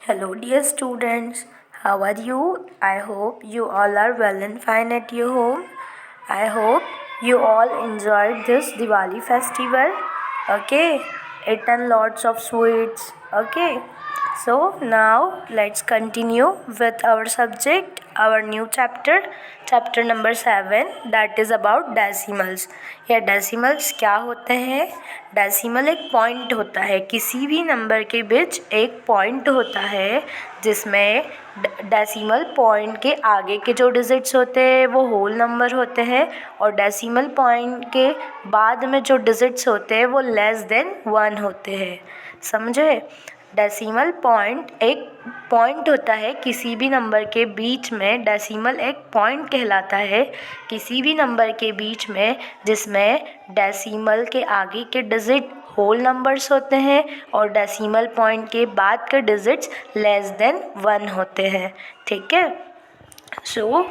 Hello, dear students. How are you? I hope you all are well and fine at your home. I hope you all enjoyed this Diwali festival. Okay, eaten lots of sweets. Okay, so now let's continue with our subject, our new chapter number 7, that is about decimals. या decimals क्या होते हैं? Decimal एक point होता है, किसी भी number के बीच एक पॉइंट होता है जिसमें डेसिमल पॉइंट के आगे के जो डिजिट्स होते हैं वो होल नंबर होते हैं और डेसिमल पॉइंट के बाद में जो डिजिट्स होते हैं वो लेस देन 1 होते हैं। समझे? डेसिमल पॉइंट एक पॉइंट होता है किसी भी नंबर के बीच में। डेसिमल एक पॉइंट कहलाता है किसी भी नंबर के बीच में जिसमें डेसिमल के आगे के डिजिट होल नंबर्स होते हैं और डेसिमल पॉइंट के बाद के डिजिट्स लेस देन 1 होते हैं। ठीक है, so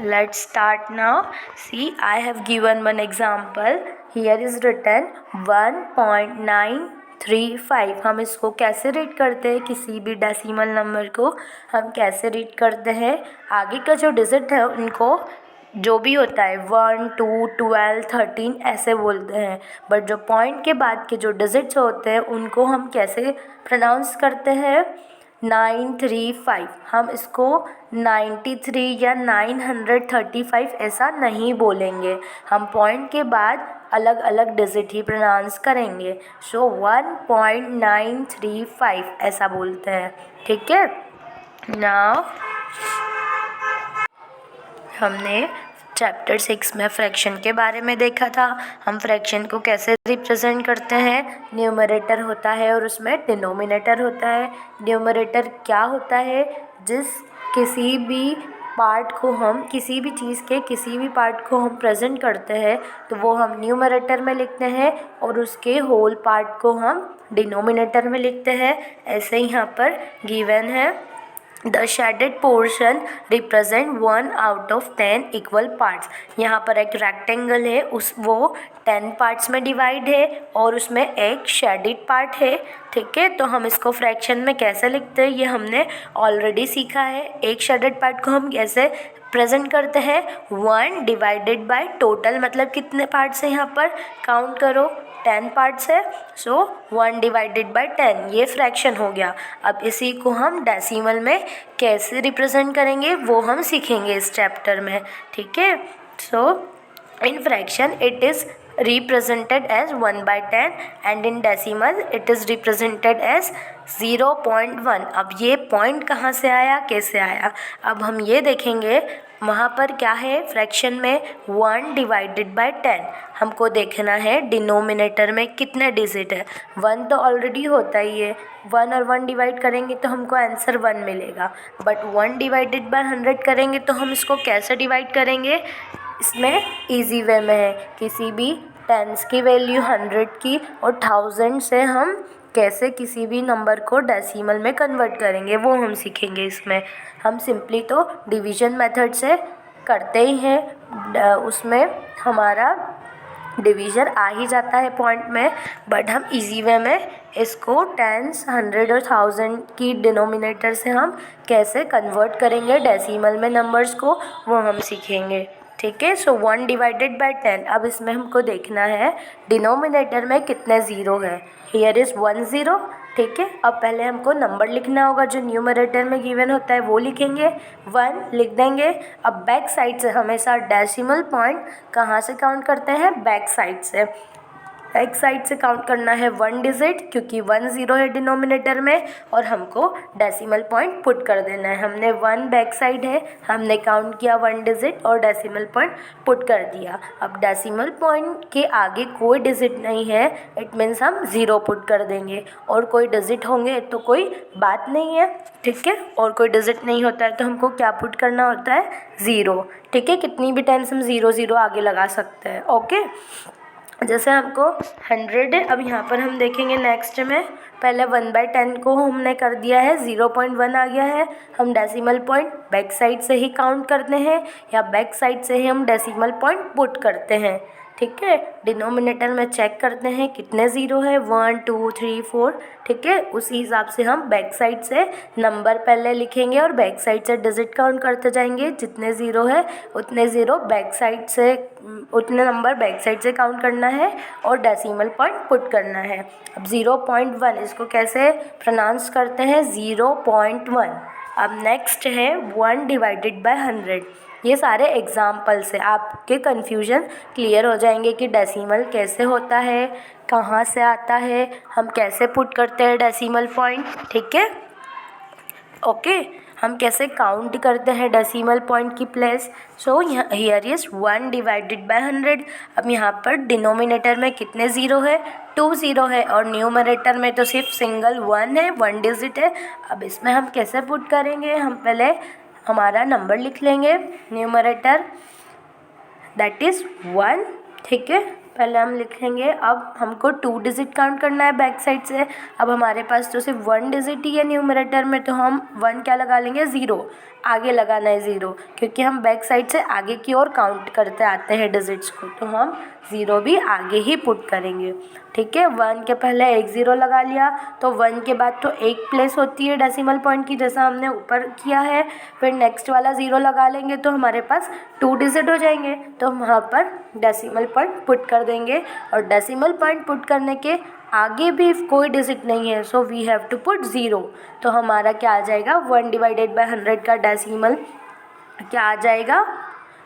let's start now. See, I have given one example. Here is written 1.935. हम इसको कैसे रीड करते हैं? किसी भी डेसिमल नंबर को हम कैसे रीड करते हैं? आगे का जो डिजिट है उनको जो भी होता है 1, 2, 12, 13 ऐसे बोलते हैं, बट जो पॉइंट के बाद के जो डिजिट्स होते हैं उनको हम कैसे प्रोनाउंस करते हैं? 935। हम इसको 93 या 935 ऐसा नहीं बोलेंगे, हम पॉइंट के बाद अलग अलग डिजिट ही प्रोनाउंस करेंगे। सो 1.935 ऐसा बोलते हैं। ठीक है, नाउ हमने चैप्टर 6 में फ्रैक्शन के बारे में देखा था। हम फ्रैक्शन को कैसे रिप्रेजेंट करते हैं? न्यूमरेटर होता है और उसमें डिनोमिनेटर होता है। न्यूमरेटर क्या होता है? किसी भी पार्ट को हम किसी भी चीज़ के किसी भी पार्ट को हम प्रेजेंट करते हैं तो वो हम न्यूमरेटर में लिखते हैं और उसके होल पार्ट को हम डिनोमिनेटर में लिखते हैं। ऐसे ही यहाँ पर गिवन है, the shaded portion represent 1 out of 10 equal parts. यहाँ पर एक रेक्टेंगल है, वो 10 पार्ट्स में डिवाइड है और उसमें एक शेडेड पार्ट है। ठीक है, तो हम इसको फ्रैक्शन में कैसे लिखते हैं ये हमने ऑलरेडी सीखा है। एक शेडेड पार्ट को हम कैसे प्रेजेंट करते हैं? 1 डिवाइडेड बाय टोटल, मतलब कितने पार्ट्स हैं यहाँ पर? काउंट करो, 10 पार्ट्स है, सो 1 डिवाइडेड बाय 10, ये फ्रैक्शन हो गया। अब इसी को हम डेसिमल में कैसे रिप्रेजेंट करेंगे वो हम सीखेंगे इस चैप्टर में। ठीक है, so in fraction it is represented as 1/10 and in decimal it is represented as 0.1। अब ये पॉइंट कहाँ से आया, कैसे आया? अब हम ये देखेंगे, वहाँ पर क्या है फ्रैक्शन में 1 डिवाइडेड बाय 10। हमको देखना है डिनोमिनेटर में कितने डिजिट है। 1 तो ऑलरेडी होता ही है, 1 और 1 डिवाइड करेंगे तो हमको आंसर 1 मिलेगा, बट 1 डिवाइडेड बाय 100 करेंगे तो हम इसको कैसे डिवाइड करेंगे? इसमें इजी वे में है, किसी भी टेंस की वैल्यू 100 की और 1000 से हम कैसे किसी भी नंबर को डेसिमल में कन्वर्ट करेंगे वो हम सीखेंगे। इसमें हम सिंपली तो डिवीजन मेथड से करते ही हैं, उसमें हमारा डिवीज़न आ ही जाता है पॉइंट में, बट हम इजी वे में इसको टेंस, 100 और 1000 की डिनोमिनेटर से हम कैसे कन्वर्ट करेंगे डेसिमल में नंबर्स को वो हम सीखेंगे। ठीक है, सो 1 डिवाइडेड बाय 10। अब इसमें हमको देखना है डिनोमिनेटर में कितने ज़ीरो है। Here is 1 0। ठीक है, अब पहले हमको नंबर लिखना होगा जो न्यूमरेटर में गिवन होता है वो लिखेंगे, 1 लिख देंगे। अब बैक साइड से हमेशा डेसिमल पॉइंट कहाँ से काउंट करते हैं? बैक साइड से। बैक साइड से काउंट करना है 1 डिजिट, क्योंकि 1 0 है डिनोमिनेटर में और हमको डेसिमल पॉइंट पुट कर देना है। हमने 1 बैक साइड है, हमने काउंट किया 1 डिजिट और डेसिमल पॉइंट पुट कर दिया। अब डेसिमल पॉइंट के आगे कोई डिजिट नहीं है, इट मीन्स हम 0 पुट कर देंगे, और कोई डिजिट होंगे तो कोई बात नहीं है। ठीक है, और कोई डिजिट नहीं होता है तो हमको क्या पुट करना होता है? 0। ठीक है, कितनी भी टाइम्स हम 0 0 आगे लगा सकते हैं। ओके, जैसे हमको 100 है, अब यहाँ पर हम देखेंगे नेक्स्ट में, पहले 1/10 को हमने कर दिया है, 0.1 आ गया है। हम डेसिमल पॉइंट बैक साइड से ही काउंट करते हैं या बैक साइड से ही हम डेसिमल पॉइंट पुट करते हैं। ठीक है। डिनोमिनेटर में चेक करते हैं कितने ज़ीरो है, 1 2 3 4, ठीक है। उसी हिसाब से हम बैक साइड से नंबर पहले लिखेंगे और बैक साइड से डिजिट काउंट करते जाएंगे। जितने ज़ीरो है उतने ज़ीरो बैक साइड से, उतने नंबर बैक साइड से काउंट करना है और डेसिमल पॉइंट पुट करना है। अब 0.1 इसको कैसे प्रोनाउंस करते हैं, 0.1। अब नेक्स्ट है 1 डिवाइडेड बाय 100। ये सारे एग्जाम्पल्स हैं, आपके कन्फ्यूजन क्लियर हो जाएंगे कि डेसिमल कैसे होता है, कहाँ से आता है, हम कैसे पुट करते हैं डेसिमल पॉइंट, ठीक है। ओके, हम कैसे काउंट करते हैं डेसिमल पॉइंट की place. So here is 1 divided by 100। अब यहाँ पर डिनोमिनेटर में कितने ज़ीरो है, 2 ज़ीरो है और न्यूमरेटर में तो सिर्फ सिंगल 1 है, 1 डिजिट है। अब इसमें हम कैसे पुट करेंगे, हम पहले हमारा नंबर लिख लेंगे न्यूमरेटर, दैट इज़ 1, ठीक है। पहले हम लिखेंगे। अब हमको 2 डिजिट काउंट करना है बैक साइड से। अब हमारे पास तो सिर्फ 1 डिजिट ही है न्यूमरेटर में, तो हम 1 क्या लगा लेंगे, 0 आगे लगाना है 0, क्योंकि हम बैक साइड से आगे की ओर काउंट करते आते हैं डिजिट्स को, तो हम 0 भी आगे ही पुट करेंगे, ठीक है। 1 के पहले एक 0 लगा लिया, तो 1 के बाद तो एक प्लेस होती है डेसिमल पॉइंट की, जैसा हमने ऊपर किया है। फिर नेक्स्ट वाला 0 लगा लेंगे तो हमारे पास 2 डिजिट हो जाएंगे, तो हम वहाँ पर डेसिमल पॉइंट पुट कर देंगे। और डेसिमल पॉइंट पुट करने के आगे भी कोई डिजिट नहीं है, so we have to put 0। तो हमारा क्या आ जाएगा, 1 डिवाइडेड बाय 100 का डेसिमल क्या आ जाएगा,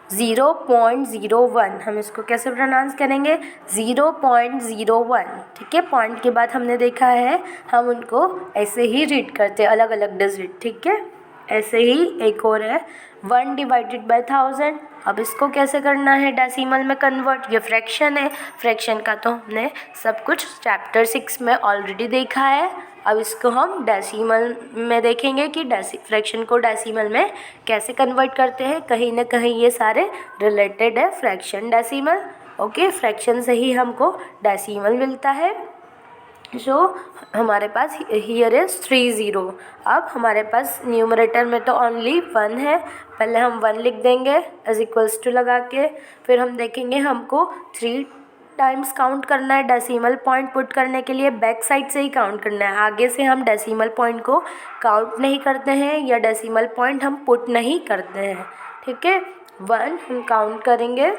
0.01। हम इसको कैसे प्रोनाउंस करेंगे, 0.01, ठीक है। पॉइंट के बाद हमने देखा है हम उनको ऐसे ही रीड करते हैं, अलग अलग डिजिट, ठीक है। ऐसे ही एक और है 1 डिवाइडेड बाय 1000। अब इसको कैसे करना है डेसिमल में कन्वर्ट, ये फ्रैक्शन है। फ्रैक्शन का तो हमने सब कुछ चैप्टर 6 में ऑलरेडी देखा है। अब इसको हम डेसिमल में देखेंगे कि फ्रैक्शन को डेसिमल में कैसे कन्वर्ट करते हैं। कहीं ना कहीं ये सारे रिलेटेड है, फ्रैक्शन डेसिमल, ओके। फ्रैक्शन से ही हमको डेसिमल मिलता है। सो हमारे पास हियर इज़ 3 0। अब हमारे पास न्यूमरेटर में तो ओनली 1 है, पहले हम 1 लिख देंगे एज इक्वल्स टू लगा के। फिर हम देखेंगे हमको 3 टाइम्स काउंट करना है डेसिमल पॉइंट पुट करने के लिए, बैक साइड से ही काउंट करना है, आगे से हम डेसिमल पॉइंट को काउंट नहीं करते हैं या डेसिमल पॉइंट हम पुट नहीं करते हैं, ठीक है। 1 हम काउंट करेंगे।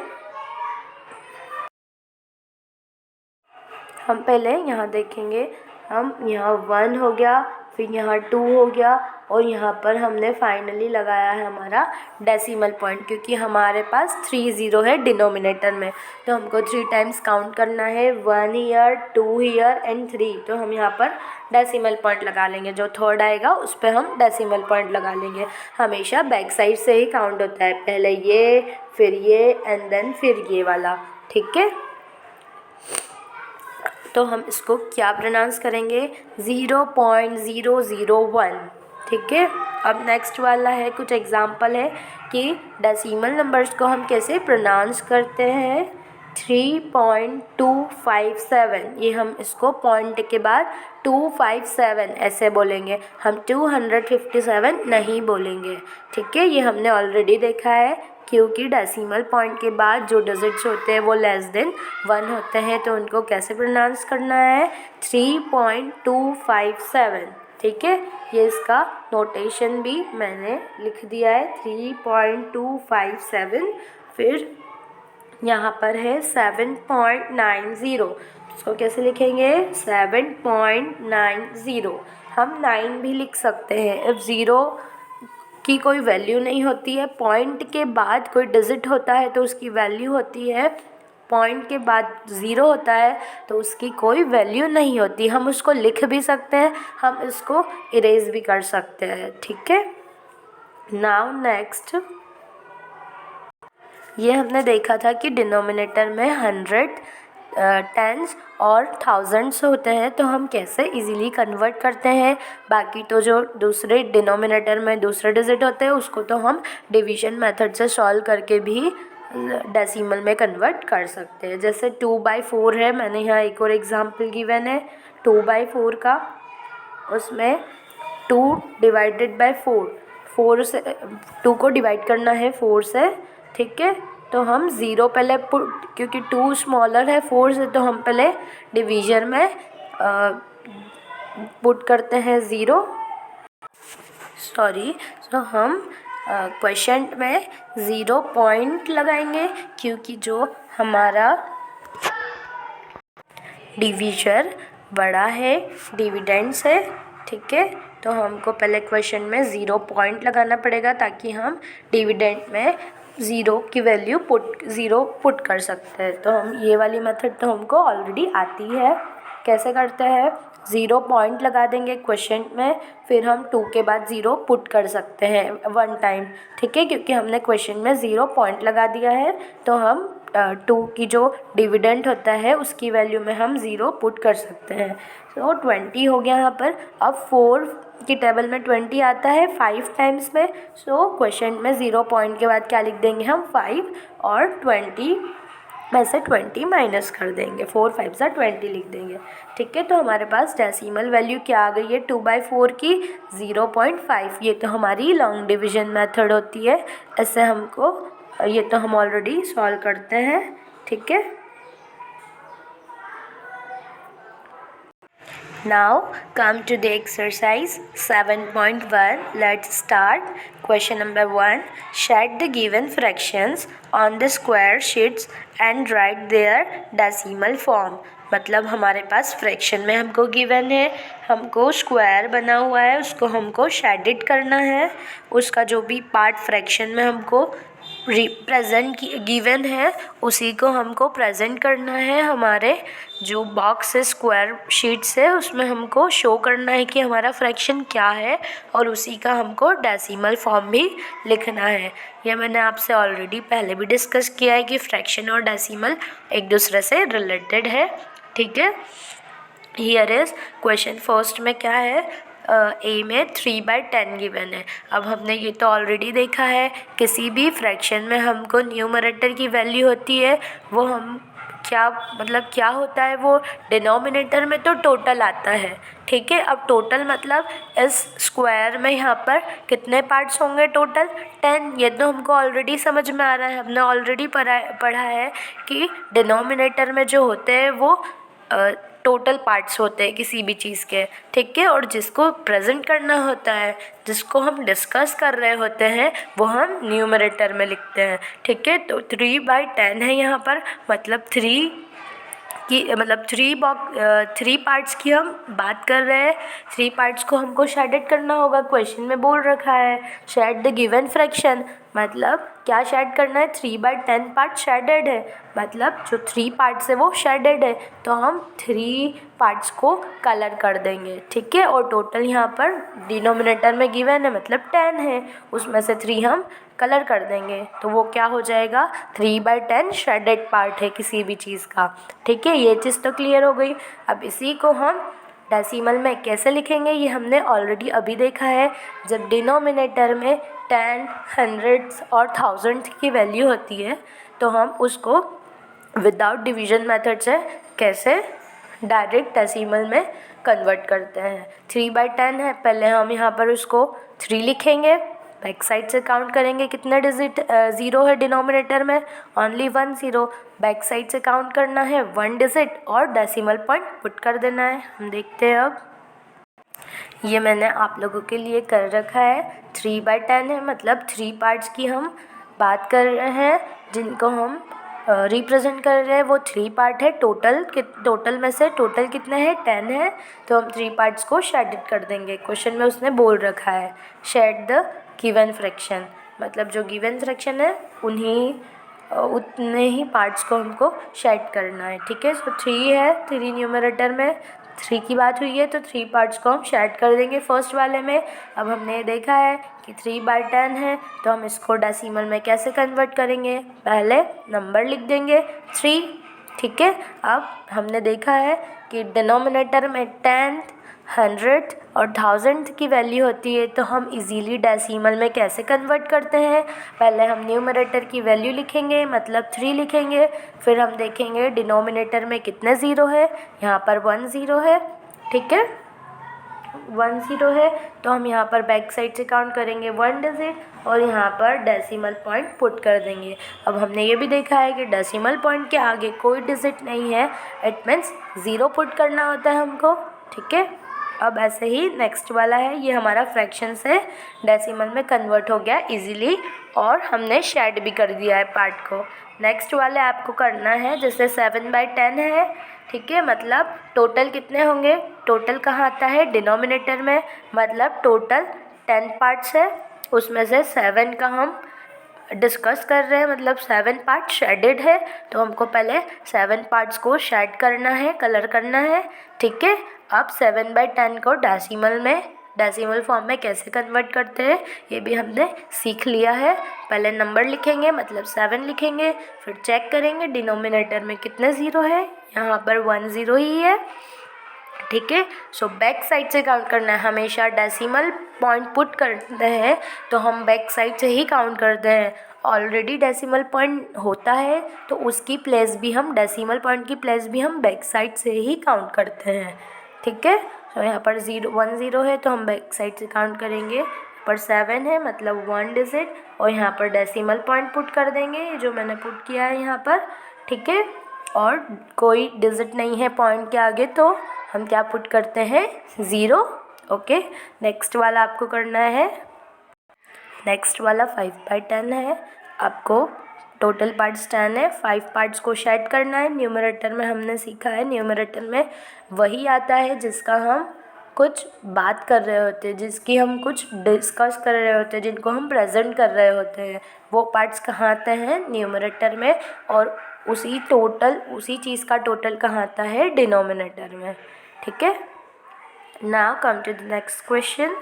हम पहले यहाँ देखेंगे, हम यहाँ 1 हो गया, फिर यहाँ 2 हो गया और यहाँ पर हमने फाइनली लगाया है हमारा डेसिमल पॉइंट, क्योंकि हमारे पास 3 0 है डिनोमिनेटर में, तो हमको 3 टाइम्स काउंट करना है, 1 ईयर, 2 ईयर एंड 3। तो हम यहाँ पर डेसिमल पॉइंट लगा लेंगे, जो थर्ड आएगा उस पर हम डेसिमल पॉइंट लगा लेंगे। हमेशा बैक साइड से ही काउंट होता है, पहले ये, फिर ये एंड देन फिर ये वाला, ठीक है। तो हम इसको क्या प्रोनाउंस करेंगे, 0.001, ठीक है। अब नेक्स्ट वाला है, कुछ एग्जांपल है कि डेसिमल नंबर्स को हम कैसे प्रोनाउंस करते हैं। 3.257, ये हम इसको पॉइंट के बाद 257 ऐसे बोलेंगे, हम 257 नहीं बोलेंगे, ठीक है। ये हमने ऑलरेडी देखा है, क्योंकि डेसिमल पॉइंट के बाद जो डिजिट्स होते हैं वो लेस देन 1 होते हैं, तो उनको कैसे प्रोनाउंस करना है, 3.257, ठीक है। ये इसका नोटेशन भी मैंने लिख दिया है, 3.257। फिर यहाँ पर है 7.90, इसको कैसे लिखेंगे, 7.90। हम 9 भी लिख सकते हैं। इफ 0 की कोई वैल्यू नहीं होती है, पॉइंट के बाद कोई डिजिट होता है तो उसकी वैल्यू होती है, पॉइंट के बाद 0 होता है तो उसकी कोई वैल्यू नहीं होती। हम उसको लिख भी सकते हैं, हम इसको इरेज भी कर सकते हैं, ठीक है। नाउ नेक्स्ट, ये हमने देखा था कि डिनोमिनेटर में 100, टेंस और थाउजेंड्स होते हैं, तो हम कैसे इजीली कन्वर्ट करते हैं। बाकी तो जो दूसरे डिनोमिनेटर में दूसरे डिजिट होते हैं उसको तो हम डिवीजन मेथड से सॉल्व करके भी डेसिमल में कन्वर्ट कर सकते हैं। जैसे 2/4 है, मैंने यहाँ एक और एग्जांपल गिवन है 2/4 का, उसमें 2 डिवाइडेड बाय 4, 4 से 2 को डिवाइड करना है 4 से, ठीक है। तो हम ज़ीरो पहले पुट, क्योंकि 2 स्मॉलर है 4 से, तो हम पहले डिवीज़न में पुट करते हैं ज़ीरो। तो हम क्वेश्चन में 0 पॉइंट लगाएंगे, क्योंकि जो हमारा डिवीज़र बड़ा है डिविडेंड से, ठीक है। तो हमको पहले क्वेश्चन में 0 पॉइंट लगाना पड़ेगा, ताकि हम डिविडेंड में 0 की वैल्यू पुट कर सकते हैं। तो हम ये वाली मेथड तो हमको ऑलरेडी आती है। कैसे करते हैं, 0 पॉइंट लगा देंगे क्वेश्चन में, फिर हम 2 के बाद 0 पुट कर सकते हैं 1 टाइम, ठीक है। क्योंकि हमने क्वेश्चन में 0 पॉइंट लगा दिया है, तो हम 2 की जो डिविडेंड होता है उसकी वैल्यू में हम 0 पुट कर सकते हैं। तो 20 हो गया यहाँ पर। अब 4 की टेबल में 20 आता है 5 टाइम्स में, सो क्वेश्चन में 0 पॉइंट के बाद क्या लिख देंगे हम 5, और 20 में से 20 माइनस कर देंगे, 4 5 सा 20 लिख देंगे, ठीक है। तो हमारे पास डेसिमल वैल्यू क्या आ गई है 2/4 की 0.5। ये तो हमारी लॉन्ग डिवीजन मेथड होती है। ऐसे हमको, ये तो हम ऑलरेडी सॉल्व करते हैं, ठीक है। Now come to the exercise 7.1. Let's start. Question number 1. Set the given fractions on the square sheets and write their decimal form. मतलब हमारे पास फ्रैक्शन में हमको गिवन है, हमको स्क्वायर बना हुआ है, उसको हमको शेडेड करना है। उसका जो भी पार्ट फ्रैक्शन में हमको रिप्रेजेंट गिवन है उसी को हमको प्रेजेंट करना है। हमारे जो बॉक्स है स्क्वायर शीट से, उसमें हमको शो करना है कि हमारा फ्रैक्शन क्या है, और उसी का हमको डेसिमल फॉर्म भी लिखना है। यह मैंने आपसे ऑलरेडी पहले भी डिस्कस किया है कि फ्रैक्शन और डेसिमल एक दूसरे से रिलेटेड है, ठीक है। हियर इज क्वेश्चन फर्स्ट में क्या है, ए में 3/10 गिवन है। अब हमने ये तो ऑलरेडी देखा है, किसी भी फ्रैक्शन में हमको न्यूमरेटर की वैल्यू होती है, वो हम क्या होता है, वो डिनोमिनेटर में तो टोटल आता है, ठीक है। अब टोटल मतलब इस स्क्वायर में यहाँ पर कितने पार्ट्स होंगे टोटल 10। ये तो हमको ऑलरेडी समझ में आ रहा है, हमने ऑलरेडी पढ़ा है कि डिनोमिनेटर में जो होते हैं वो टोटल पार्ट्स होते हैं किसी भी चीज़ के, ठीक है। और जिसको प्रेजेंट करना होता है, जिसको हम डिस्कस कर रहे होते हैं, वो हम न्यूमरेटर में लिखते हैं, ठीक है। तो 3/10 है यहाँ पर, मतलब 3 पार्ट्स की हम बात कर रहे हैं। 3 पार्ट्स को हमको शेडेड करना होगा, क्वेश्चन में बोल रखा है शेड द गिवन फ्रैक्शन, मतलब क्या शेड करना है, 3/10 पार्ट शेडेड है, मतलब जो 3 पार्ट्स है वो शेडेड है, तो हम 3 पार्ट्स को कलर कर देंगे, ठीक है। और टोटल यहाँ पर डिनोमिनेटर में गिवन है, मतलब 10 है, उसमें से 3 हम कलर कर देंगे, तो वो क्या हो जाएगा 3/10 शेडेड पार्ट है किसी भी चीज़ का, ठीक है। ये चीज़ तो क्लियर हो गई। अब इसी को हम डेसिमल में कैसे लिखेंगे, ये हमने ऑलरेडी अभी देखा है। जब डिनोमिनेटर में 10, 100 और 1000 की वैल्यू होती है, तो हम उसको विदाउट डिवीजन मेथड से कैसे डायरेक्ट डेसिमल में कन्वर्ट करते हैं। 3/10 है, पहले हम यहाँ पर उसको 3 लिखेंगे, बैक साइड से काउंट करेंगे कितने डिजिट 0 है डिनोमिनेटर में, ओनली 1 0। बैक साइड से काउंट करना है 1 डिजिट और डेसिमल पॉइंट पुट कर देना है। हम देखते हैं, अब ये मैंने आप लोगों के लिए कर रखा है। 3/10 है, मतलब 3 पार्ट्स की हम बात कर रहे हैं, जिनको हम रिप्रेजेंट कर रहे हैं, वो 3 पार्ट है। टोटल में से टोटल कितने हैं 10 है, तो हम 3 पार्ट्स को शेडेड कर देंगे। क्वेश्चन में उसने बोल रखा है शेड द गिवन फ्रैक्शन, मतलब जो गिवन फ्रैक्शन है उतने ही पार्ट्स को हमको शेड करना है, ठीक है। सो 3 है, 3 न्यूमरेटर में 3 की बात हुई है, तो 3 पार्ट्स को हम शेड कर देंगे फर्स्ट वाले में। अब हमने देखा है कि 3/10 है, तो हम इसको डेसिमल में कैसे कन्वर्ट करेंगे, पहले नंबर लिख देंगे 3, ठीक है। अब हमने देखा है कि डिनोमिनेटर में 10, 100 और 1000 की वैल्यू होती है, तो हम इजीली डेसिमल में कैसे कन्वर्ट करते हैं, पहले हम न्यूमरेटर की वैल्यू लिखेंगे, मतलब 3 लिखेंगे, फिर हम देखेंगे डिनोमिनेटर में कितने ज़ीरो है, यहाँ पर 1 0 है, ठीक है। 10 है, तो हम यहाँ पर बैक साइड से काउंट करेंगे 1 डिजिट और यहाँ पर डेसिमल पॉइंट पुट कर देंगे। अब हमने ये भी देखा है कि डेसिमल पॉइंट के आगे कोई डिजिट नहीं है, इट मीन्स 0 पुट करना होता है हमको। ठीक है, अब ऐसे ही नेक्स्ट वाला है, ये हमारा फ्रैक्शन से डेसिमल में कन्वर्ट हो गया इजीली और हमने शेड भी कर दिया है पार्ट को। नेक्स्ट वाले आपको करना है, जैसे 7/10 है। ठीक है, मतलब टोटल कितने होंगे, टोटल कहाँ आता है, डिनोमिनेटर में, मतलब टोटल 10 पार्ट्स है, उसमें से 7 का हम डिस्कस कर रहे हैं, मतलब 7 पार्ट शेडेड है, तो हमको पहले 7 पार्ट्स को शेड करना है, कलर करना है। ठीक है, अब 7/10 को डेसिमल फॉर्म में कैसे कन्वर्ट करते हैं ये भी हमने सीख लिया है। पहले नंबर लिखेंगे, मतलब 7 लिखेंगे, फिर चेक करेंगे डिनोमिनेटर में कितने 0 है, यहाँ पर 1 0 ही है। ठीक है, सो बैक साइड से काउंट करना है, हमेशा डेसिमल पॉइंट पुट करते हैं तो हम बैक साइड से ही काउंट करते हैं। ऑलरेडी डेसिमल पॉइंट होता है तो उसकी प्लेस भी हम, डेसिमल पॉइंट की प्लेस भी हम बैक साइड से ही काउंट करते हैं। ठीक है, तो यहाँ पर 1 0 है तो हम बैक साइड से काउंट करेंगे, पर 7 है मतलब 1 डिजिट और यहाँ पर डेसिमल पॉइंट पुट कर देंगे, जो मैंने पुट किया है यहाँ पर। ठीक है, और कोई डिजिट नहीं है पॉइंट के आगे तो हम क्या पुट करते हैं, 0। ओके, नेक्स्ट वाला आपको करना है, नेक्स्ट वाला 5/10 है। आपको टोटल पार्ट्स 10 है, 5 पार्ट्स को शेड करना है। न्यूमरेटर में हमने सीखा है, न्यूमरेटर में वही आता है जिसका हम कुछ बात कर रहे होते हैं, जिसकी हम कुछ डिस्कस कर रहे होते हैं, जिनको हम प्रेजेंट कर रहे होते हैं, वो पार्ट्स कहाँ आते हैं, न्यूमरेटर में, और उसी चीज़ का टोटल कहाँ आता है, डिनोमिनेटर में। ठीक है, now come to the next question.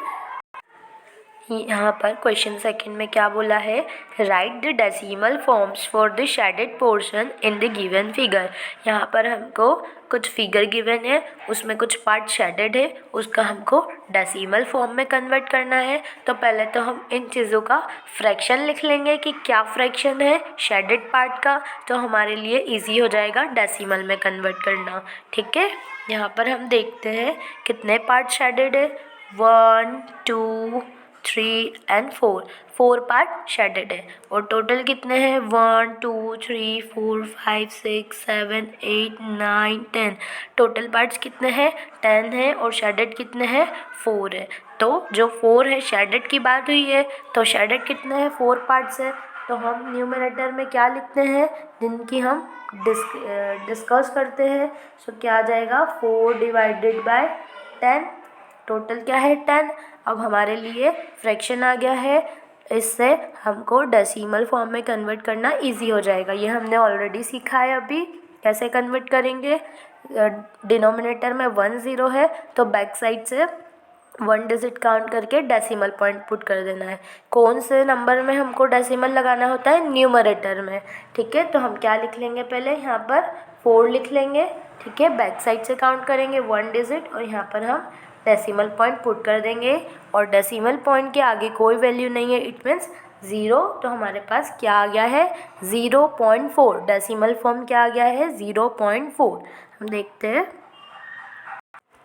यहाँ पर क्वेश्चन सेकंड में क्या बोला है, write the decimal forms for the shaded portion in the given figure. यहाँ पर हमको कुछ फिगर गिवन है, उसमें कुछ पार्ट शेडेड है, उसका हमको डेसिमल फॉर्म में कन्वर्ट करना है। तो पहले तो हम इन चीज़ों का फ्रैक्शन लिख लेंगे कि क्या फ्रैक्शन है शेडेड पार्ट का, तो हमारे लिए ईजी हो जाएगा डेसिमल में कन्वर्ट करना। ठीक है, यहाँ पर हम देखते हैं कितने पार्ट शेडेड है, 1 2 3 एंड 4 पार्ट शेडेड है, और टोटल कितने हैं, 1 2 3 4 5 6 7 8 9 10। टोटल पार्ट्स कितने हैं, 10 है, और शेडेड कितने हैं, 4 है। तो जो 4 है शेडेड की बात हुई है, तो शेडेड कितने हैं, 4 पार्ट्स है, तो हम न्यूमरेटर में क्या लिखते हैं, जिनकी हम डिस्कस करते हैं। सो क्या आ जाएगा, 4/10, टोटल क्या है 10। अब हमारे लिए फ्रैक्शन आ गया है, इससे हमको डेसिमल फॉर्म में कन्वर्ट करना इजी हो जाएगा। ये हमने ऑलरेडी सीखा है, अभी कैसे कन्वर्ट करेंगे। डिनोमिनेटर में 1 0 है तो बैक साइड से 1 डिजिट काउंट करके डेसिमल पॉइंट पुट कर देना है। कौन से नंबर में हमको डेसिमल लगाना होता है, न्यूमरेटर में। ठीक है, तो हम क्या लिख लेंगे, पहले यहाँ पर 4 लिख लेंगे। ठीक है, बैक साइड से काउंट करेंगे 1 डिजिट और यहाँ पर हम डेसिमल पॉइंट पुट कर देंगे, और डेसिमल पॉइंट के आगे कोई वैल्यू नहीं है, इट मीन्स 0। तो हमारे पास क्या आ गया है, 0.4। डेसिमल फॉर्म क्या आ गया है, 0.4। हम देखते हैं,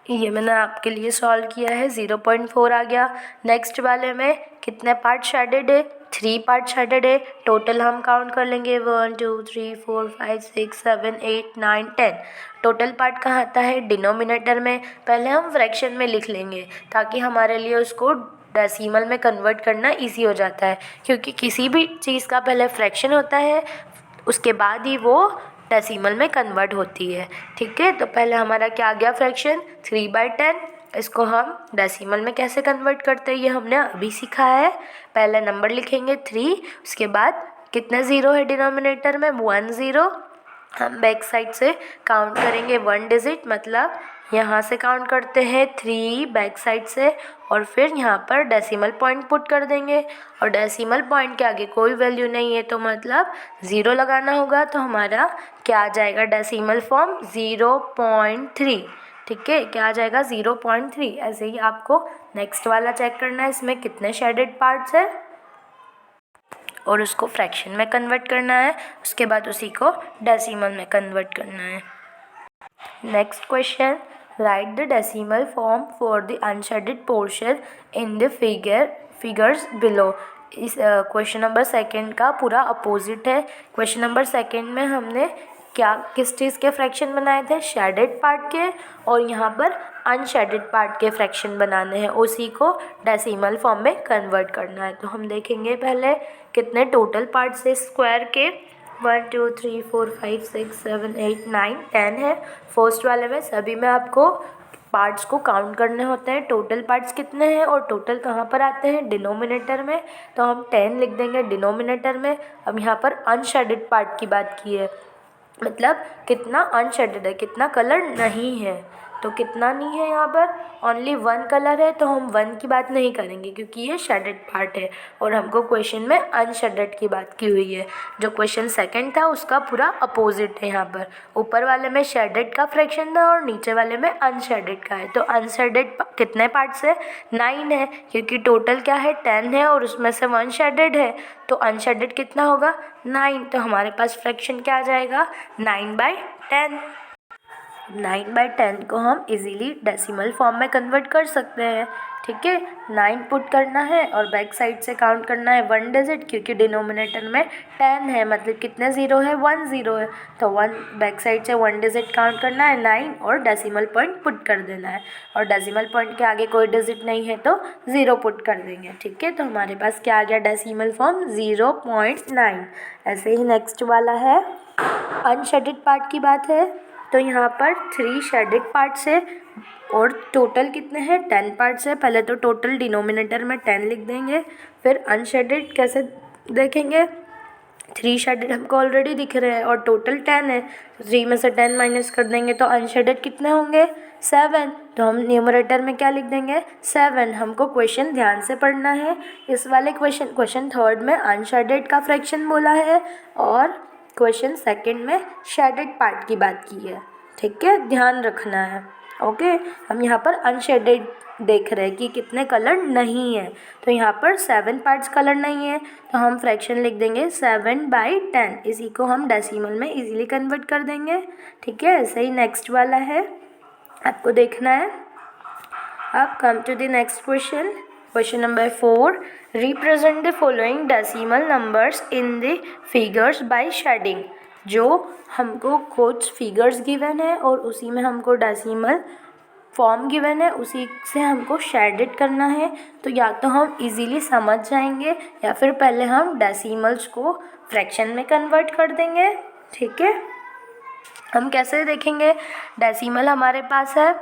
ये मैंने आपके लिए सॉल्व किया है, 0.4 आ गया। नेक्स्ट वाले में कितने पार्ट शेडेड है, 3 पार्ट शेडेड है। टोटल हम काउंट कर लेंगे 1 2 3 4 5 6 7 8 9 10। टोटल पार्ट कहाँ आता है, डिनोमिनेटर में। पहले हम फ्रैक्शन में लिख लेंगे ताकि हमारे लिए उसको डेसिमल में कन्वर्ट करना इजी हो जाता है, क्योंकि किसी भी चीज़ का पहले फ्रैक्शन होता है, उसके बाद ही वो डेसिमल में कन्वर्ट होती है। ठीक है, तो पहले हमारा क्या आ गया फ्रैक्शन, 3/10। इसको हम डेसिमल में कैसे कन्वर्ट करते हैं ये हमने अभी सीखा है। पहले नंबर लिखेंगे 3, उसके बाद कितने 0 है डिनोमिनेटर में, 1 0। हम बैक साइड से काउंट करेंगे 1 डिजिट, मतलब यहाँ से काउंट करते हैं 3 बैक साइड से, और फिर यहाँ पर डेसिमल पॉइंट पुट कर देंगे, और डेसिमल पॉइंट के आगे कोई वैल्यू नहीं है तो मतलब 0 लगाना होगा। तो हमारा क्या आ जाएगा, डेसिमल फॉर्म 0.3। ठीक है, क्या आ जाएगा, 0.3। ऐसे ही आपको नेक्स्ट वाला चेक करना है, इसमें कितने शेडेड पार्ट्स है और उसको फ्रैक्शन में कन्वर्ट करना है, उसके बाद उसी को डेसिमल में कन्वर्ट करना है। Next question, right the decimal form for the unshaded portion in the figures below. इस क्वेश्चन नंबर सेकंड का पूरा अपोजिट है। क्वेश्चन नंबर सेकंड में हमने किस चीज़ के फ्रैक्शन बनाए थे, शेडेड पार्ट के, और यहाँ पर अनशेडेड पार्ट के फ्रैक्शन बनाने हैं, उसी को डेसिमल फॉर्म में कन्वर्ट करना है। तो हम देखेंगे पहले कितने टोटल पार्ट्स है स्क्वायर के। 1 2 3 4 5 6 7 8 9 10 है। फर्स्ट वाले में सभी में आपको पार्ट्स को काउंट करने होते हैं, टोटल पार्ट्स कितने हैं और टोटल कहाँ पर आते हैं, डिनोमिनेटर में। तो हम 10 लिख देंगे डिनोमिनेटर में। अब यहाँ पर अनशेडेड पार्ट की बात की है, मतलब कितना अनशेडेड है, कितना कलर नहीं है। तो कितना नहीं है, यहाँ पर ओनली 1 कलर है, तो हम 1 की बात नहीं करेंगे क्योंकि ये शेडेड पार्ट है और हमको क्वेश्चन में अनशेडेड की बात की हुई है। जो क्वेश्चन सेकंड था उसका पूरा अपोजिट है। यहाँ पर ऊपर वाले में शेडेड का फ्रैक्शन था और नीचे वाले में अनशेडेड का है। तो अनशेडेड कितने पार्ट्स है, 9 है, क्योंकि टोटल क्या है 10 है और उसमें से 1 शेडेड है। तो अनशेडेड कितना होगा, 9। तो हमारे पास फ्रैक्शन क्या आ जाएगा, 9/10। 9/10 को हम इजीली डेसिमल फॉर्म में कन्वर्ट कर सकते हैं। ठीक है, 9 पुट करना है और बैक साइड से काउंट करना है 1 डिजिट, क्योंकि डिनोमिनेटर में 10 है, मतलब कितने ज़ीरो है, 1 ज़ीरो है। तो 1 बैक साइड से 1 डिजिट काउंट करना है 9 और डेसिमल पॉइंट पुट कर देना है। और डेसिमल पॉइंट के आगे कोई डिजिट नहीं है तो 0 पुट कर देंगे। ठीक है, तो हमारे पास क्या आ गया डेसिमल फॉर्म, 0.9। ऐसे ही नेक्स्ट वाला है अनशेडेड पार्ट की बात है। तो यहाँ पर 3 शेडेड पार्ट्स है और टोटल कितने हैं, 10 पार्ट्स है। पहले तो टोटल डिनोमिनेटर में 10 लिख देंगे, फिर अनशेडेड कैसे देखेंगे, 3 शेडेड हमको ऑलरेडी दिख रहे हैं और टोटल 10 है। 3 में से 10 माइनस कर देंगे तो अनशेडेड कितने होंगे, 7। तो हम न्यूमरेटर में क्या लिख देंगे, 7। हमको क्वेश्चन ध्यान से पढ़ना है। इस वाले क्वेश्चन थर्ड में अनशेडेड का फ्रैक्शन बोला है और क्वेश्चन सेकंड में शेडेड पार्ट की बात की है। ठीक है, ध्यान रखना है। ओके, हम यहाँ पर अनशेडेड देख रहे हैं कि कितने कलर नहीं है। तो यहाँ पर 7 पार्ट्स कलर नहीं है, तो हम फ्रैक्शन लिख देंगे 7/10। इसी को हम डेसिमल में इजीली कन्वर्ट कर देंगे। ठीक है, ऐसे ही नेक्स्ट वाला है, आपको देखना है। अब come to the next question. Question number 4, represent the following decimal numbers in the figures by shading. जो हमको कुछ फिगर्स गिवन है और उसी में हमको डेसिमल फॉर्म गिवन है, उसी से हमको शेडेड करना है। तो या तो हम इजीली समझ जाएंगे या फिर पहले हम डेसिमल्स को फ्रैक्शन में कन्वर्ट कर देंगे। ठीक है, हम कैसे देखेंगे, डेसिमल हमारे पास है,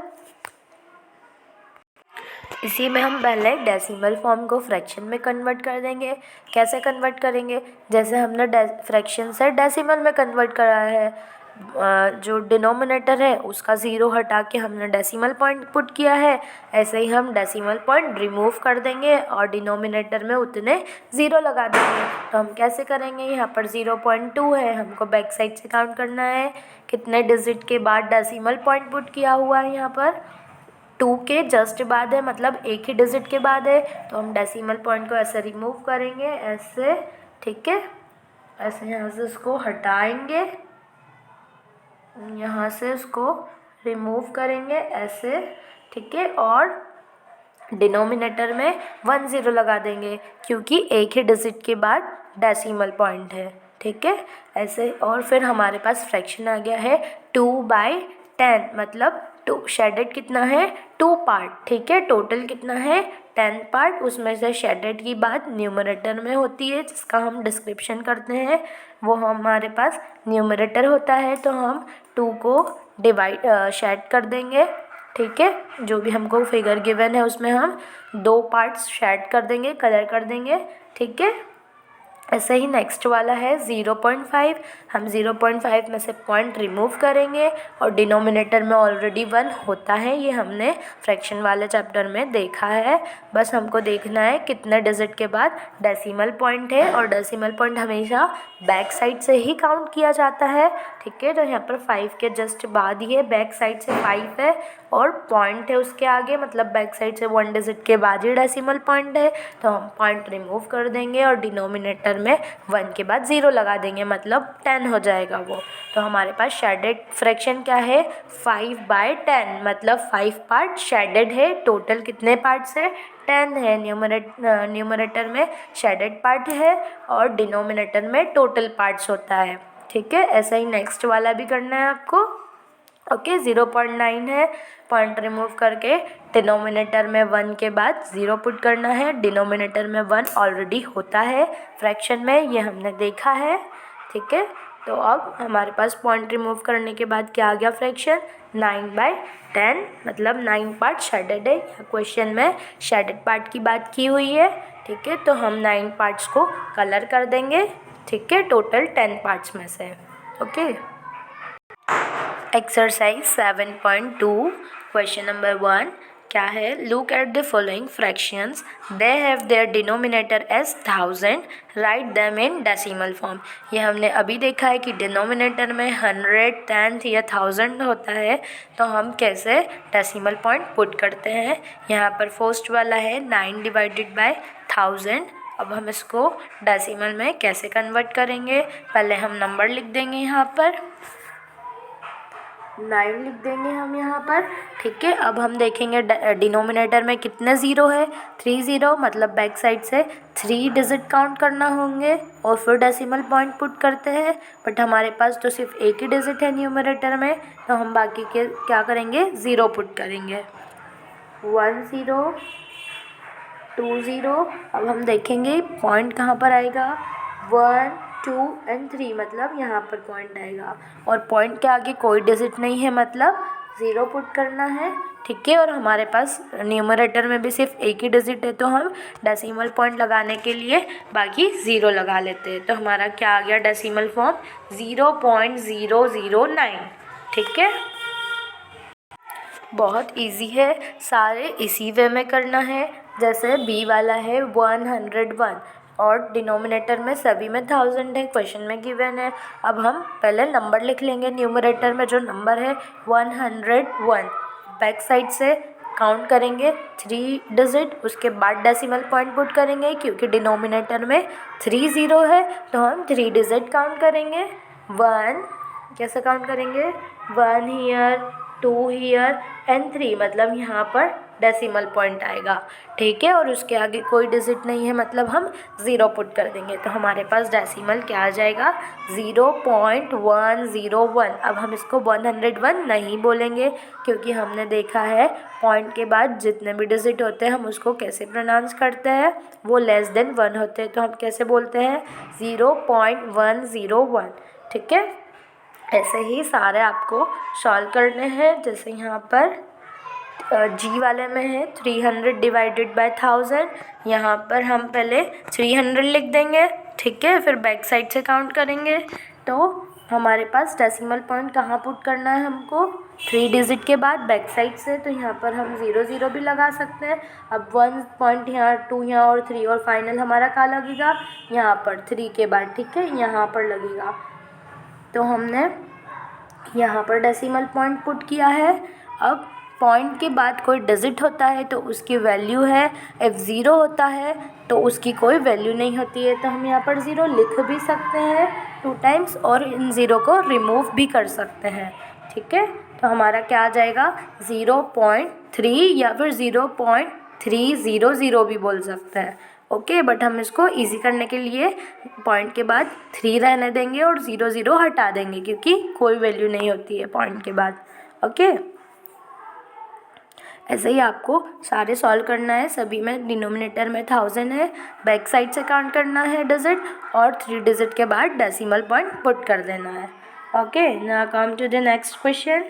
इसी में हम पहले डेसिमल फॉर्म को फ्रैक्शन में कन्वर्ट कर देंगे। कैसे कन्वर्ट करेंगे, जैसे हमने फ्रैक्शन से डेसिमल में कन्वर्ट करा है, जो डिनोमिनेटर है उसका 0 हटा के हमने डेसिमल पॉइंट पुट किया है, ऐसे ही हम डेसिमल पॉइंट रिमूव कर देंगे और डिनोमिनेटर में उतने 0 लगा देंगे। तो हम कैसे करेंगे, यहाँ पर 0.2 है, हमको बैक साइड से काउंट करना है कितने डिजिट के बाद डेसिमल पॉइंट पुट किया हुआ है। यहाँ पर 2 के जस्ट बाद है, मतलब एक ही डिजिट के बाद है। तो हम डेसिमल पॉइंट को ऐसे रिमूव करेंगे, ऐसे। ठीक है, ऐसे यहाँ से उसको हटाएंगे, यहाँ से उसको रिमूव करेंगे ऐसे। ठीक है, और डिनोमिनेटर में 1 0 लगा देंगे क्योंकि एक ही डिजिट के बाद डेसिमल पॉइंट है। ठीक है, ऐसे। और फिर हमारे पास फ्रैक्शन आ गया है 2/10, मतलब 2 शेडेड कितना है, 2 पार्ट। ठीक है, टोटल कितना है, 10 पार्ट। उसमें से शेडेड की बात न्यूमरेटर में होती है, जिसका हम डिस्क्रिप्शन करते हैं, वो हमारे पास न्यूमरेटर होता है। तो हम 2 को शेड कर देंगे। ठीक है, जो भी हमको फिगर गिवन है उसमें हम 2 पार्ट्स शेड कर देंगे, कलर कर देंगे। ठीक है, ऐसे ही नेक्स्ट वाला है 0.5। हम 0.5 में से पॉइंट रिमूव करेंगे और डिनोमिनेटर में ऑलरेडी 1 होता है, ये हमने फ्रैक्शन वाले चैप्टर में देखा है। बस हमको देखना है कितने डिजिट के बाद डेसिमल पॉइंट है, और डेसिमल पॉइंट हमेशा बैक साइड से ही काउंट किया जाता है। ठीक है, तो यहाँ पर 5 के जस्ट बाद ही है, बैक साइड से 5 है और पॉइंट है उसके आगे, मतलब बैक साइड से 1 डिजिट के बाद ही डेसिमल पॉइंट है। तो हम पॉइंट रिमूव कर देंगे और डिनोमिनेटर में 1 के बाद 0 लगा देंगे, मतलब 10 हो जाएगा वो। तो हमारे पास शेडेड फ्रैक्शन क्या है, 5/10, मतलब 5 पार्ट शेडेड है। टोटल कितने पार्ट्स है, 10 है। न्यूमरेटर में शेडेड पार्ट है और डिनोमिनेटर में टोटल पार्ट्स होता है। ठीक है, ऐसा ही नेक्स्ट वाला भी करना है आपको। ओके, 0.9 है, पॉइंट रिमूव करके डिनोमिनेटर में 1 के बाद 0 पुट करना है। डिनोमिनेटर में 1 ऑलरेडी होता है फ्रैक्शन में, ये हमने देखा है। ठीक है, तो अब हमारे पास पॉइंट रिमूव करने के बाद क्या आ गया फ्रैक्शन, 9/10, मतलब 9 पार्ट शेडेड है। क्वेश्चन में शेडेड पार्ट की बात की हुई है। ठीक है, तो हम 9 पार्ट्स को कलर कर देंगे। ठीक है, टोटल 10 पार्ट्स में से। ओके, एक्सरसाइज 7.2 क्वेश्चन नंबर 1 क्या है, look at the following fractions, they have their denominator as 1000, write them in decimal form. ये हमने अभी देखा है कि डिनोमिनेटर में 100, 10 या 1000 होता है, तो हम कैसे डेसिमल पॉइंट पुट करते हैं। यहाँ पर फर्स्ट वाला है 9/1000। अब हम इसको डेसिमल में कैसे कन्वर्ट करेंगे, पहले हम नंबर लिख देंगे, यहाँ पर 9 लिख देंगे हम यहाँ पर। ठीक है, अब हम देखेंगे डिनोमिनेटर में कितने ज़ीरो है, 3 ज़ीरो, मतलब बैक साइड से 3 डिजिट काउंट करना होंगे और फिर डेसिमल पॉइंट पुट करते हैं। बट हमारे पास तो सिर्फ एक ही डिजिट है न्यूमरेटर में, तो हम बाकी के क्या करेंगे, 0 पुट करेंगे। 1 0 2 0। अब हम देखेंगे पॉइंट कहाँ पर आएगा, 1 2 और 3, मतलब यहाँ पर पॉइंट आएगा और पॉइंट के आगे कोई डिजिट नहीं है, मतलब 0 पुट करना है। ठीक है, और हमारे पास न्यूमरेटर में भी सिर्फ एक ही डिजिट है, तो हम डेसिमल पॉइंट लगाने के लिए बाकी 0 लगा लेते हैं। तो हमारा क्या आ गया डेसिमल फॉर्म, 0.009। ठीक है, बहुत इजी है, सारे इसी वे में करना है। जैसे बी वाला है 101 और डिनोमिनेटर में सभी में 1000 है, क्वेश्चन में गिवन है। अब हम पहले नंबर लिख लेंगे, न्यूमरेटर में जो नंबर है 101, बैक साइड से काउंट करेंगे 3 डिजिट, उसके बाद डेसिमल पॉइंट पुट करेंगे। क्योंकि डिनोमिनेटर में 3 0 है, तो हम 3 डिजिट काउंट करेंगे। 1 कैसे काउंट करेंगे, 1 हियर, 2 हियर एंड 3, मतलब यहाँ पर डेसिमल पॉइंट आएगा। ठीक है, और उसके आगे कोई डिजिट नहीं है, मतलब हम 0 पुट कर देंगे। तो हमारे पास डेसिमल क्या आ जाएगा, 0.101। अब हम इसको 101 नहीं बोलेंगे, क्योंकि हमने देखा है पॉइंट के बाद जितने भी डिजिट होते हैं हम उसको कैसे प्रोनाउंस करते हैं, वो लेस देन 1 होते हैं, तो हम कैसे बोलते हैं, 0.101। ठीक है, ऐसे ही सारे आपको सॉल्व करने हैं। जैसे यहाँ पर जी वाले में है 300 डिवाइडेड बाय 1000, यहाँ पर हम पहले 300 लिख देंगे। ठीक है, फिर बैक साइड से काउंट करेंगे, तो हमारे पास डेसिमल पॉइंट कहाँ पुट करना है हमको, 3 डिजिट के बाद बैक साइड से, तो यहाँ पर हम 0 0 भी लगा सकते हैं। अब 1 पॉइंट यहाँ, 2 यहाँ और 3, और फाइनल हमारा क्या लगेगा, यहाँ पर 3 के बाद। ठीक है, यहाँ पर लगेगा, तो हमने यहाँ पर डेसिमल पॉइंट पुट किया है। अब पॉइंट के बाद कोई डिजिट होता है तो उसकी वैल्यू है, इफ़ 0 होता है तो उसकी कोई वैल्यू नहीं होती है, तो हम यहाँ पर 0 लिख भी सकते हैं 2 टाइम्स और इन 0 को रिमूव भी कर सकते हैं। ठीक है, तो हमारा क्या आ जाएगा, 0.3 या फिर 0.300 भी बोल सकते हैं। ओके, बट हम इसको इजी करने के लिए पॉइंट के बाद 3 रहने देंगे और 0 0 हटा देंगे, क्योंकि कोई वैल्यू नहीं होती है पॉइंट के बाद। ओके, ऐसे ही आपको सारे सॉल्व करना है। सभी में डिनोमिनेटर में 1000 है, बैक साइड से काउंट करना है डिजिट, और 3 डिजिट के बाद डेसिमल पॉइंट पुट कर देना है। Okay, now come to the next question.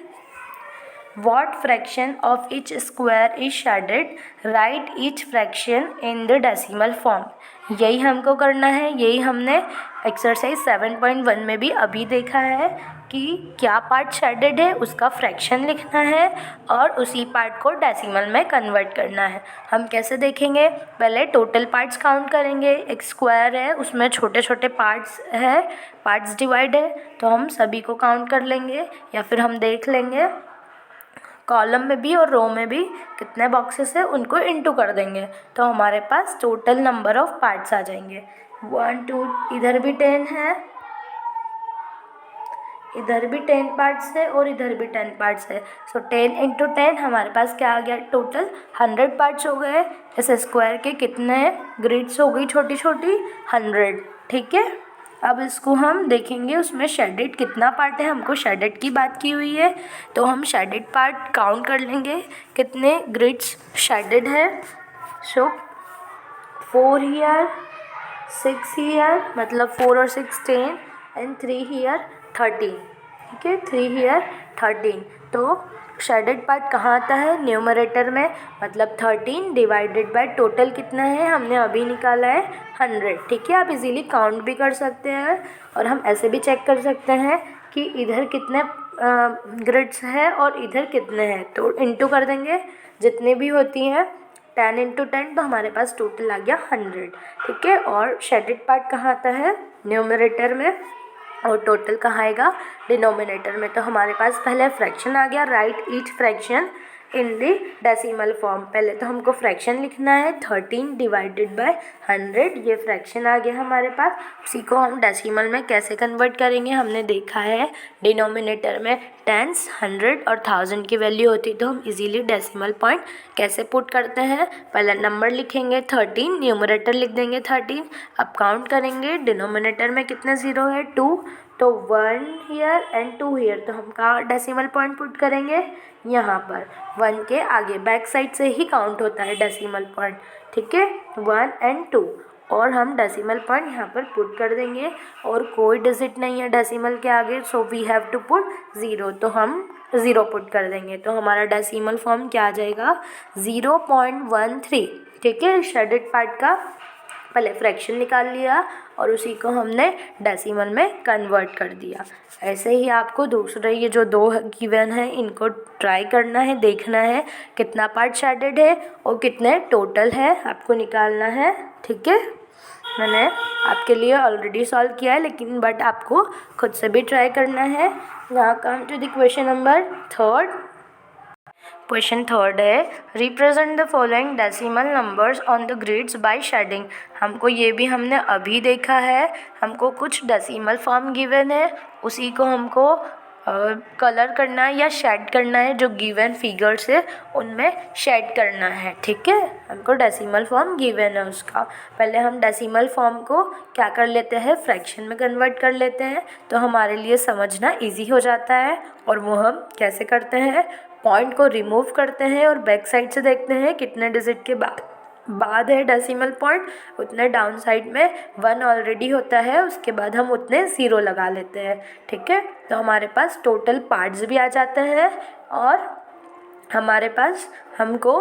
What fraction of each square is shaded? Write each fraction in the decimal form. यही हमको करना है, यही हमने एक्सरसाइज 7.1 में भी अभी देखा है कि क्या पार्ट शेडेड है उसका फ्रैक्शन लिखना है और उसी पार्ट को डेसिमल में कन्वर्ट करना है। हम कैसे देखेंगे, पहले टोटल पार्ट्स काउंट करेंगे। एक स्क्वायर है, उसमें छोटे छोटे पार्ट्स है, पार्ट्स डिवाइड है, तो हम सभी को काउंट कर लेंगे, या फिर हम देख लेंगे कॉलम में भी और रो में भी कितने बॉक्सेस है उनको इनटू कर देंगे, तो हमारे पास टोटल नंबर ऑफ पार्ट्स आ जाएंगे। 1 2, इधर भी 10 है, इधर भी 10 पार्ट्स है और इधर भी 10 पार्ट्स है। सो 10 इंटू 10 हमारे पास क्या आ गया, टोटल 100 पार्ट्स हो गए। इस स्क्वायर के कितने ग्रिड्स हो गई छोटी छोटी, 100। ठीक है, अब इसको हम देखेंगे उसमें शेडेड कितना पार्ट है। हमको शेडेड की बात की हुई है, तो हम शेडेड पार्ट काउंट कर लेंगे कितने ग्रिड्स शेडेड है। सो 4 हियर, 6 हियर, मतलब 4 और 6 10 एंड 3 हियर 13। ठीक है, 3 हियर 13। तो शेडेड पार्ट कहाँ आता है, न्यूमरेटर में, मतलब 13 डिवाइडेड बाय टोटल कितना है, हमने अभी निकाला है 100। ठीक है, आप इजीली काउंट भी कर सकते हैं और हम ऐसे भी चेक कर सकते हैं कि इधर कितने ग्रिड्स हैं और इधर कितने हैं। तो इंटू कर देंगे जितने भी होती हैं, 10 इंटू 10, तो हमारे पास टोटल आ गया 100। ठीक है, और शेडेड पार्ट कहाँ आता है, न्यूमरेटर में, और टोटल कहाँ आएगा, डिनोमिनेटर में। तो हमारे पास पहले फ्रैक्शन आ गया, right each fraction in the decimal form. पहले तो हमको फ्रैक्शन लिखना है 13 डिवाइडेड बाय 100, ये फ्रैक्शन आ गया हमारे पास। उसी को हम डेसिमल में कैसे कन्वर्ट करेंगे, हमने देखा है डिनोमिनेटर में टेंस, 100 और 1000 की वैल्यू होती, तो हम इजीली डेसिमल पॉइंट कैसे पुट करते हैं, पहले नंबर लिखेंगे 13, न्यूमरेटर लिख देंगे 13, अब काउंट करेंगे डिनोमिनेटर में कितने ज़ीरो है, 2, तो 1 हियर एंड 2 हियर, तो हम कहाँ डेसिमल पॉइंट पुट करेंगे, यहाँ पर 1 के आगे, बैक साइड से ही काउंट होता है डेसिमल पॉइंट। ठीक है, 1 एंड 2, और हम डेसिमल पॉइंट यहाँ पर पुट कर देंगे, और कोई डिजिट नहीं है डेसिमल के आगे, so we have to put 0, तो हम 0 पुट कर देंगे। तो हमारा डेसिमल फॉर्म क्या आ जाएगा, 0.13। ठीक है, शेडेड पार्ट का पहले फ्रैक्शन निकाल लिया और उसी को हमने डेसिमल में कन्वर्ट कर दिया। ऐसे ही आपको दूसरे ये जो दो गिवन है इनको ट्राई करना है, देखना है कितना पार्ट शेडेड है और कितने टोटल है, आपको निकालना है। ठीक है, मैंने आपके लिए ऑलरेडी सॉल्व किया है, लेकिन बट आपको खुद से भी ट्राई करना है। Now come to the question number 3। Question 3 है, represent the following decimal numbers on the grids by shading. हमको ये भी हमने अभी देखा है, हमको कुछ डेसिमल फॉर्म गिवन है, उसी को हमको कलर करना है या शेड करना है, जो गिवन फिगर्स है उनमें शेड करना है। ठीक है, हमको डेसिमल फॉर्म गिवन है उसका, पहले हम डेसिमल फॉर्म को क्या कर लेते हैं, फ्रैक्शन में कन्वर्ट कर लेते हैं, तो हमारे लिए समझना इजी हो जाता है। और वो हम कैसे करते हैं, पॉइंट को रिमूव करते हैं और बैक साइड से देखते हैं कितने डिजिट के बाद है डेसिमल पॉइंट, उतने डाउन साइड में 1 ऑलरेडी होता है, उसके बाद हम उतने 0 लगा लेते हैं। ठीक है, तो हमारे पास टोटल पार्ट्स भी आ जाते हैं और हमारे पास हमको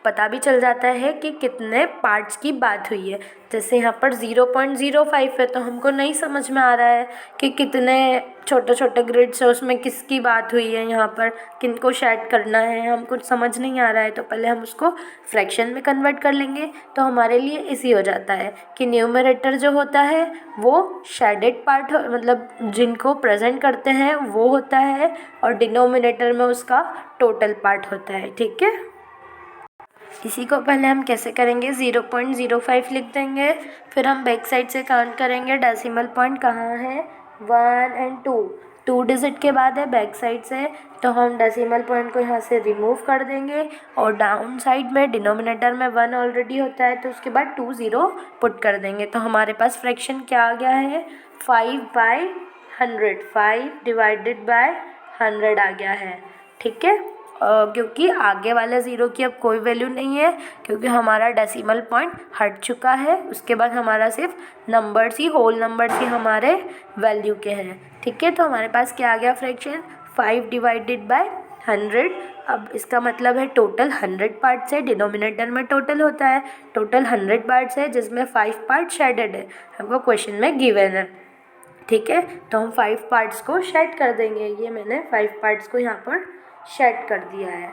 पता भी चल जाता है कि कितने पार्ट्स की बात हुई है। जैसे यहाँ पर 0.05 है, तो हमको नहीं समझ में आ रहा है कि कितने छोटे छोटे ग्रिड्स है, उसमें किसकी बात हुई है, यहाँ पर किनको शेड करना है, हमको समझ नहीं आ रहा है। तो पहले हम उसको फ्रैक्शन में कन्वर्ट कर लेंगे, तो हमारे लिए इजी हो जाता है कि न्यूमरेटर जो होता है वो शेडेड पार्ट मतलब जिनको प्रेजेंट करते हैं वो होता है, और डिनोमिनेटर में उसका टोटल पार्ट होता है। ठीक है, इसी को पहले हम कैसे करेंगे, 0.05 लिख देंगे, फिर हम बैक साइड से काउंट करेंगे डेसिमल पॉइंट कहाँ है, 1 एंड 2 डिजिट के बाद है बैक साइड से, तो हम डेसिमल पॉइंट को यहाँ से रिमूव कर देंगे, और डाउन साइड में डिनोमिनेटर में 1 ऑलरेडी होता है, तो उसके बाद 2 0 पुट कर देंगे। तो हमारे पास फ्रैक्शन क्या आ गया है, 5/100, 5 डिवाइडेड बाय 100 आ गया है। ठीक है, क्योंकि आगे वाले 0 की अब कोई वैल्यू नहीं है, क्योंकि हमारा डेसिमल पॉइंट हट चुका है, उसके बाद हमारा सिर्फ नंबर्स ही, होल नंबर्स ही हमारे वैल्यू के हैं। ठीक है, तो हमारे पास क्या आ गया फ्रैक्शन, 5 डिवाइडेड बाय 100। अब इसका मतलब है टोटल 100 पार्ट्स है, डिनोमिनेटर में टोटल होता है, टोटल 100 पार्ट्स है जिसमें 5 पार्ट शेडेड है, हमको क्वेश्चन में गिवन है। ठीक है, तो हम 5 पार्ट्स को शेड कर देंगे, ये मैंने 5 पार्ट्स को यहाँ पर शेड कर दिया है,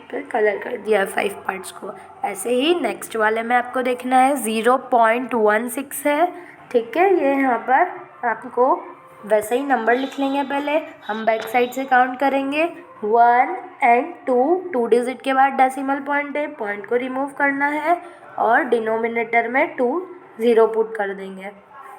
फिर कलर कर दिया है 5 पार्ट्स को। ऐसे ही नेक्स्ट वाले में आपको देखना है 0.16 है। ठीक है, ये यहाँ पर आपको वैसे ही नंबर लिख लेंगे, पहले हम बैक साइड से काउंट करेंगे, 1 एंड 2 डिजिट के बाद डेसिमल पॉइंट है, पॉइंट को रिमूव करना है और डिनोमिनेटर में 2 ज़ीरो पुट कर देंगे।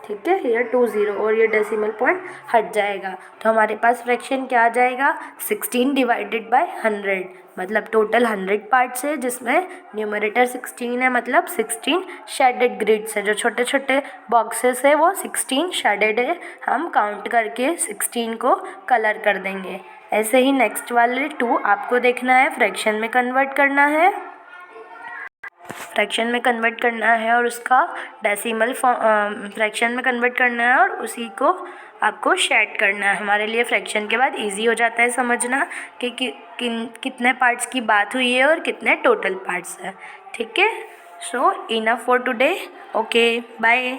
ठीक है, ये 2 ज़ीरो और ये डेसिमल पॉइंट हट जाएगा। तो हमारे पास फ्रैक्शन क्या आ जाएगा, 16 डिवाइडेड बाय 100, मतलब टोटल 100 पार्ट्स है जिसमें न्यूमरेटर 16 है, मतलब 16 शेडेड ग्रिड्स है। जो छोटे छोटे बॉक्सेस है वो 16 शेडेड है, हम काउंट करके 16 को कलर कर देंगे। ऐसे ही नेक्स्ट वाले 2 आपको देखना है, फ्रैक्शन में कन्वर्ट करना है, फ्रैक्शन में कन्वर्ट करना है और उसका डेसिमल फ्रैक्शन में कन्वर्ट करना है और उसी को आपको शेड करना है। हमारे लिए फ्रैक्शन के बाद इजी हो जाता है समझना कि कितने पार्ट्स की बात हुई है और कितने टोटल पार्ट्स हैं। ठीक है, so enough for today. Okay, bye.